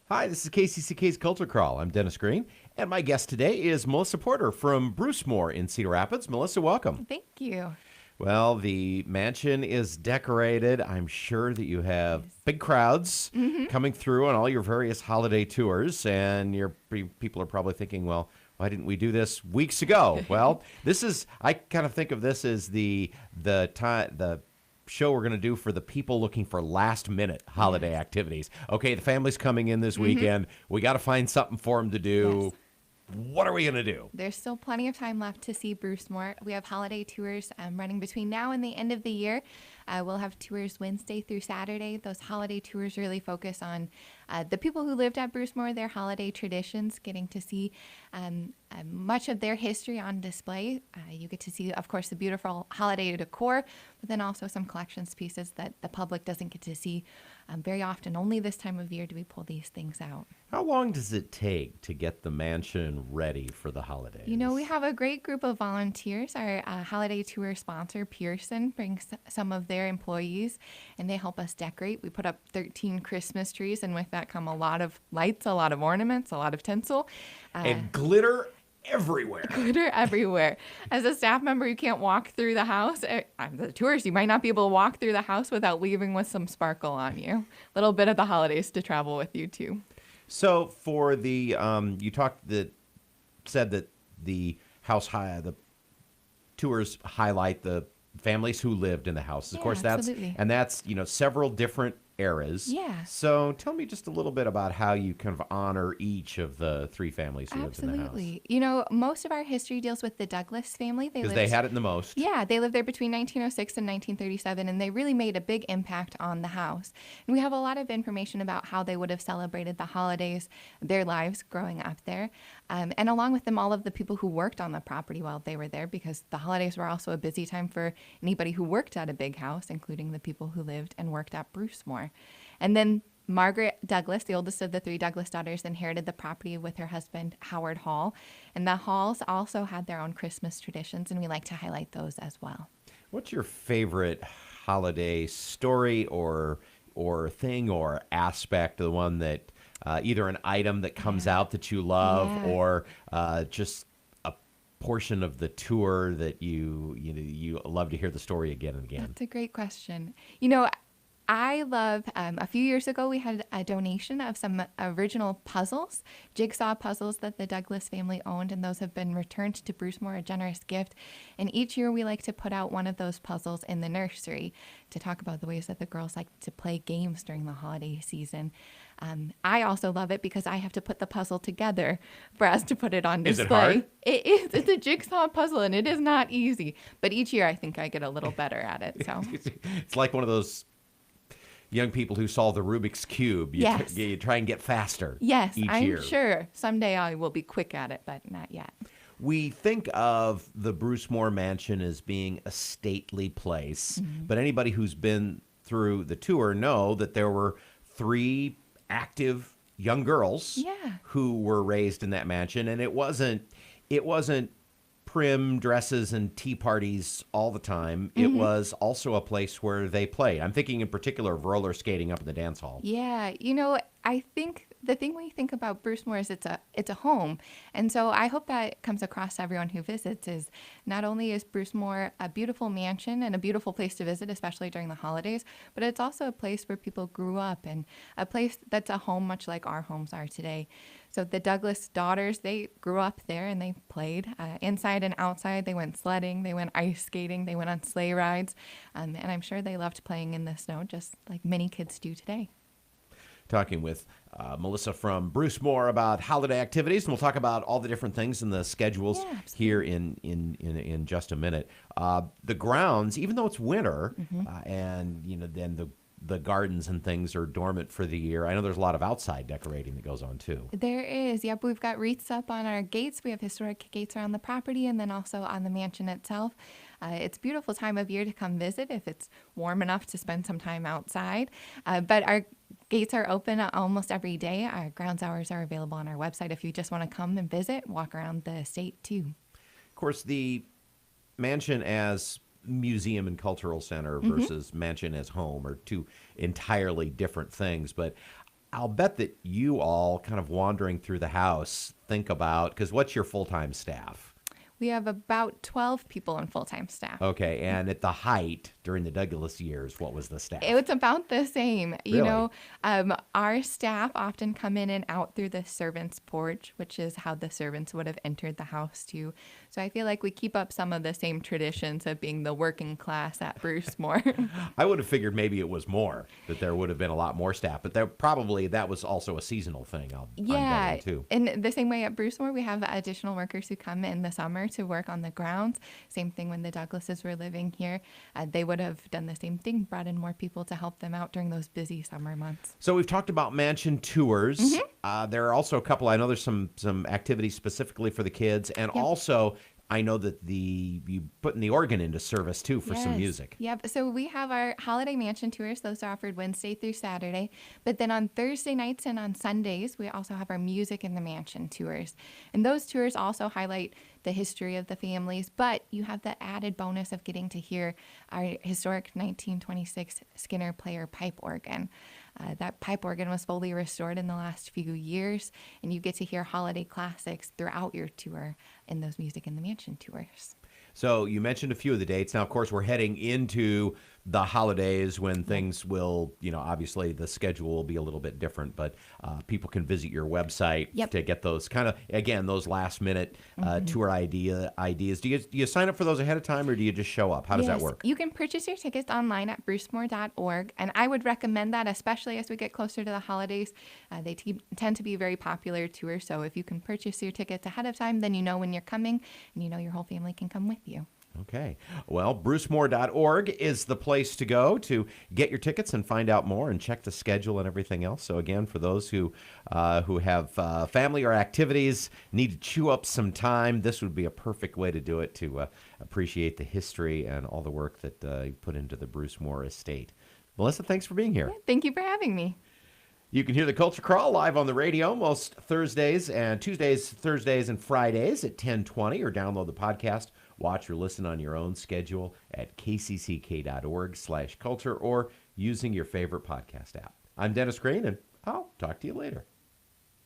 Hi, this is KCCK's Culture Crawl. I'm Dennis Green, and my guest today is Melissa Porter from Brucemore in Cedar Rapids. Melissa, welcome. Thank you. Well, the mansion is decorated. I'm sure that you have big crowds coming through on all your various holiday tours, and people are probably thinking, well, why didn't we do this weeks ago? Well, I kind of think of this as the show we're going to do for the people looking for last minute holiday activities. Okay, the family's coming in this weekend. We got to find something for them to do. Yes. What are we going to do? There's still plenty of time left to see Brucemore. We have holiday tours running between now and the end of the year. We'll have tours Wednesday through Saturday. Those holiday tours really focus on the people who lived at Brucemore, their holiday traditions, getting to see much of their history on display. You get to see, of course, the beautiful holiday decor, but then also some collections pieces that the public doesn't get to see very often. Only this time of year do we pull these things out. How long does it take to get the mansion ready for the holidays? You know, we have a great group of volunteers. Our holiday tour sponsor, Pearson, brings some of their employees, and they help us decorate. We put up 13 Christmas trees, and with that come a lot of lights, a lot of ornaments, a lot of tinsel. And glitter everywhere. Glitter everywhere. As a staff member, you can't walk through the house. The tourist, you might not be able to walk through the house without leaving with some sparkle on you. A little bit of the holidays to travel with you, too. So for the said that the the tours highlight the families who lived in the house. Of course, absolutely. that's several different eras. Yeah. So tell me just a little bit about how you kind of honor each of the three families who lived in the house. Absolutely. You know, most of our history deals with the Douglas family. Because they had it the most. Yeah, they lived there between 1906 and 1937, and they really made a big impact on the house. And we have a lot of information about how they would have celebrated the holidays, their lives growing up there, and along with them, all of the people who worked on the property while they were there, because the holidays were also a busy time for anybody who worked at a big house, including the people who lived and worked at Brucemore. And then Margaret Douglas, the oldest of the three Douglas daughters, inherited the property with her husband, Howard Hall. And the Halls also had their own Christmas traditions, and we like to highlight those as well. What's your favorite holiday story or thing or aspect, the one that either an item that comes out that you love or just a portion of the tour that you love to hear the story again and again? That's a great question. You know, I love, a few years ago, we had a donation of some original puzzles, jigsaw puzzles that the Douglas family owned, and those have been returned to Brucemore, a generous gift. And each year we like to put out one of those puzzles in the nursery to talk about the ways that the girls like to play games during the holiday season. I also love it because I have to put the puzzle together for us to put it on display. Is it hard? It is. It's a jigsaw puzzle, and it is not easy. But each year I think I get a little better at it. So It's like one of those young people who solve the Rubik's Cube. You try and get faster each year. I'm sure someday I will be quick at it, but not yet. We think of the Brucemore Mansion as being a stately place, but anybody who's been through the tour know that there were three active young girls who were raised in that mansion, and it wasn't prim dresses and tea parties all the time. It was also a place where they played. I'm thinking in particular of roller skating up in the dance hall. Yeah, you know, I think the thing we think about Brucemore is it's a home. And so I hope that comes across to everyone who visits is not only is Brucemore a beautiful mansion and a beautiful place to visit, especially during the holidays, but it's also a place where people grew up and a place that's a home much like our homes are today. So the Douglas daughters, they grew up there and they played inside and outside. They went sledding, they went ice skating, they went on sleigh rides, and I'm sure they loved playing in the snow just like many kids do today. Talking with Melissa from Brucemore about holiday activities, and we'll talk about all the different things in the schedules here in just a minute. The grounds, even though it's winter, and then the gardens and things are dormant for the year. I know there's a lot of outside decorating that goes on too. There is. Yep, we've got wreaths up on our gates. We have historic gates around the property and then also on the mansion itself. It's a beautiful time of year to come visit if it's warm enough to spend some time outside. But our gates are open almost every day. Our grounds hours are available on our website if you just want to come and visit, walk around the estate too. Of course, the mansion as museum and cultural center versus mansion as home are two entirely different things. But I'll bet that you all kind of wandering through the house think about, because what's your full-time staff? We have about 12 people on full-time staff. Okay, and at the height during the Douglas years, what was the staff? It was about the same. Really? You know, our staff often come in and out through the servants' porch, which is how the servants would have entered the house too. So I feel like we keep up some of the same traditions of being the working class at Brucemore. I would have figured maybe it was more, that there would have been a lot more staff, but that was also a seasonal thing. I'm betting too. In the same way at Brucemore, we have additional workers who come in the summer to work on the grounds. Same thing when the Douglases were living here. They would have done the same thing, brought in more people to help them out during those busy summer months. So we've talked about mansion tours. There are also a couple, I know there's some activities specifically for the kids, and also I know that you putting the organ into service too for some music. Yep. So we have our holiday mansion tours. Those are offered Wednesday through Saturday. But then on Thursday nights and on Sundays, we also have our music in the mansion tours. And those tours also highlight the history of the families, but you have the added bonus of getting to hear our historic 1926 Skinner player pipe organ. That pipe organ was fully restored in the last few years, and you get to hear holiday classics throughout your tour in those Music in the Mansion tours. So you mentioned a few of the dates. Now, of course, we're heading into the holidays when things will, obviously the schedule will be a little bit different, but people can visit your website to get those kind of, again, those last minute tour ideas. Do you sign up for those ahead of time, or do you just show up? How does that work? You can purchase your tickets online at brucemore.org, and I would recommend that, especially as we get closer to the holidays. They tend to be a very popular tour, so if you can purchase your tickets ahead of time, then you know when you're coming, and you know your whole family can come with you. Okay. Well, brucemore.org is the place to go to get your tickets and find out more and check the schedule and everything else. So again, for those who have family or activities, need to chew up some time, this would be a perfect way to do it, to appreciate the history and all the work that you put into the Brucemore estate. Melissa, thanks for being here. Thank you for having me. You can hear the Culture Crawl live on the radio most Thursdays and Tuesdays, Thursdays, and Fridays at 10:20, or download the podcast. Watch or listen on your own schedule at kcck.org/culture or using your favorite podcast app. I'm Dennis Green, and I'll talk to you later.